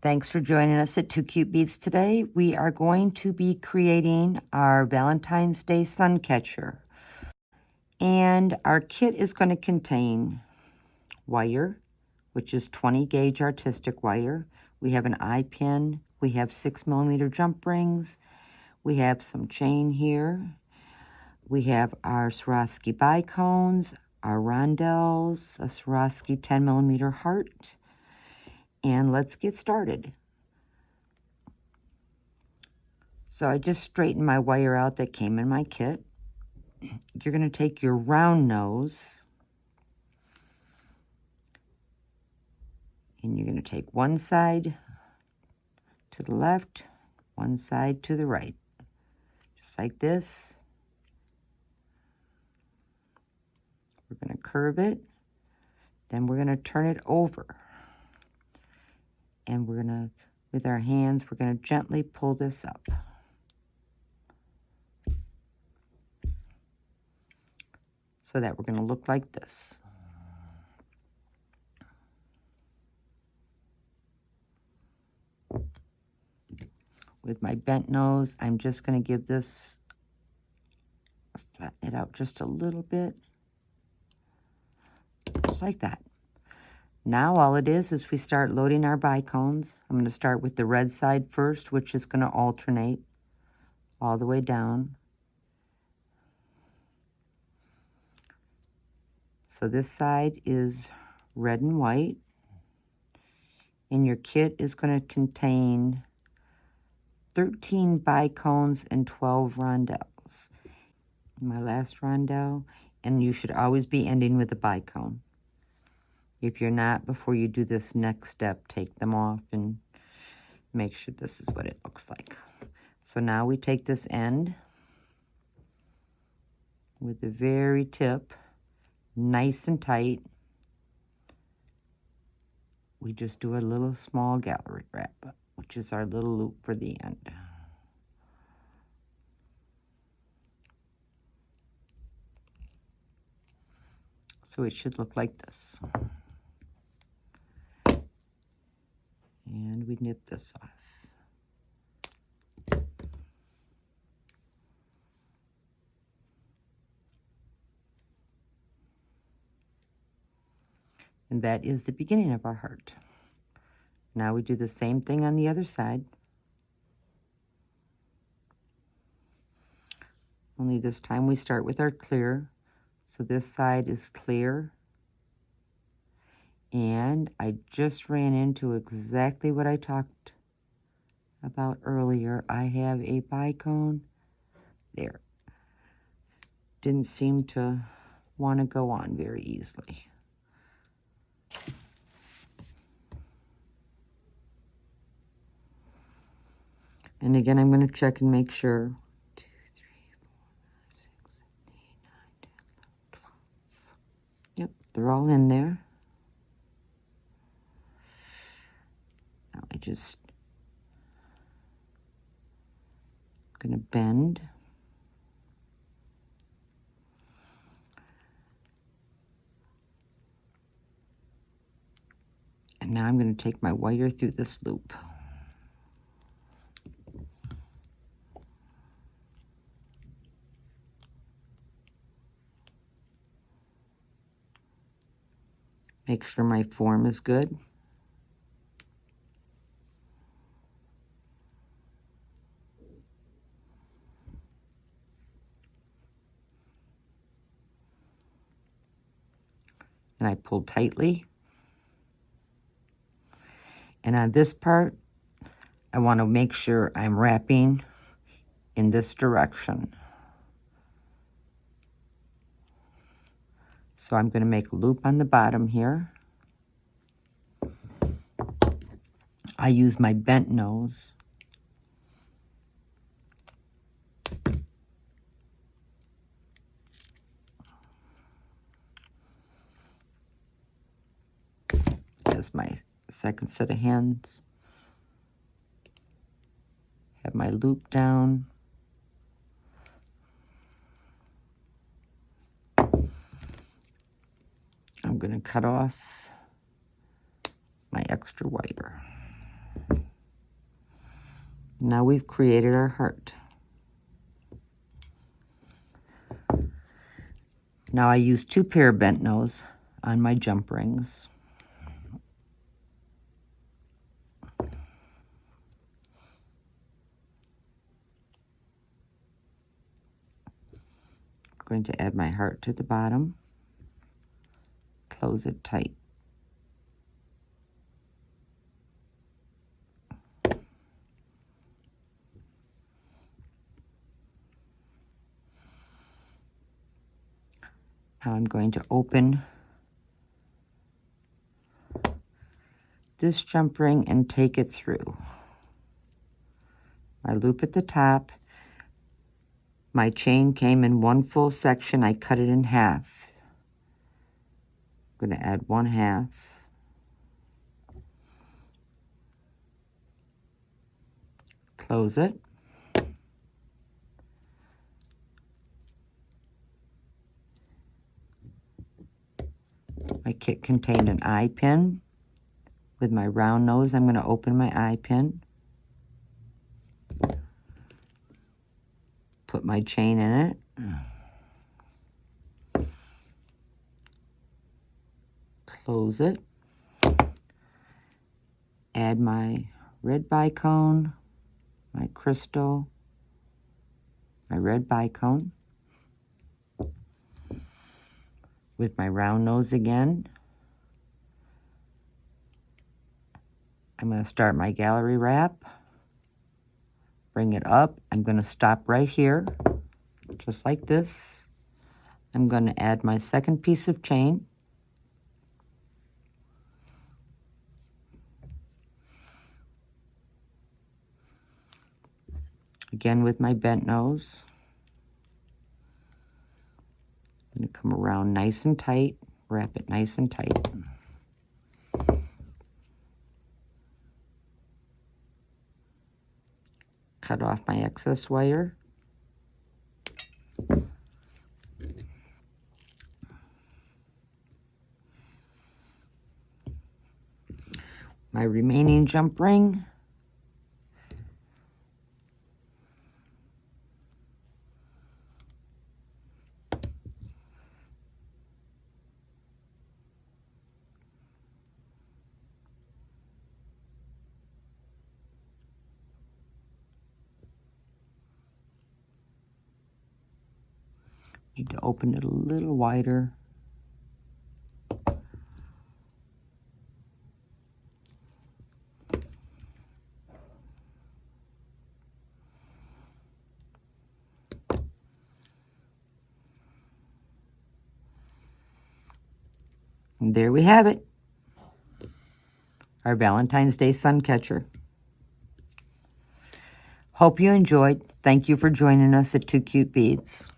Thanks for joining us at 2 Cute Beads today. We are going to be creating our Valentine's Day sun catcher. And our kit is going to contain wire, which is 20 gauge artistic wire. We have an eye pin. We have 6mm jump rings. We have some chain here. We have our Swarovski bicones, our rondels, a Swarovski 10mm heart. And let's get started. So I just straightened my wire out that came in my kit. You're going to take your round nose and you're going to take one side to the left, one side to the right, just like this. We're going to curve it, then we're going to turn it over. And we're going to, with our hands, we're going to gently pull this up. So that we're going to look like this. With my bent nose, I'm just going to give this, flatten it out just a little bit. Just like that. Now all it is we start loading our bicones. I'm going to start with the red side first, which is going to alternate all the way down. So this side is red and white. And your kit is going to contain 13 bicones and 12 rondels. My last rondel, and you should always be ending with a bicone. If you're not, before you do this next step, take them off and make sure this is what it looks like. So now we take this end with the very tip, nice and tight. We just do a little small gallery wrap, which is our little loop for the end. So it should look like this. And we nip this off. And that is the beginning of our heart. Now we do the same thing on the other side. Only this time we start with our clear. So this side is clear. And I just ran into exactly what I talked about earlier. I have a bicone there. Didn't seem to want to go on very easily. And again, I'm going to check and make sure. 2, 3, 4, 5, 6, 7, 8, 9, 10, 11, 12. Yep, they're all in there. Now I just going to bend. And now I'm going to take my wire through this loop. Make sure my form is good. And I pull tightly. And on this part, I want to make sure I'm wrapping in this direction. So I'm going to make a loop on the bottom here. I use my bent nose. As my second set of hands. Have my loop down. I'm going to cut off my extra wire. Now we've created our heart. Now I use 2 pair of bent nose on my jump rings. I'm going to add my heart to the bottom. Close it tight. Now I'm going to open this jump ring and take it through. I loop at the top. My chain came in 1 full section. I cut it in half. I'm going to add 1/2. Close it. My kit contained an eye pin. With my round nose, I'm going to open my eye pin. Put my chain in it. Close it. Add my red bicone, my crystal, my red bicone. With my round nose again, I'm going to start my gallery wrap, bring it up. I'm going to stop right here, just like this. I'm going to add my second piece of chain. Again with my bent nose. I'm going to come around nice and tight, wrap it nice and tight. Cut off my excess wire. My remaining jump ring. Need to open it a little wider. And there we have it. Our Valentine's Day sun catcher. Hope you enjoyed. Thank you for joining us at 2 Cute Beads.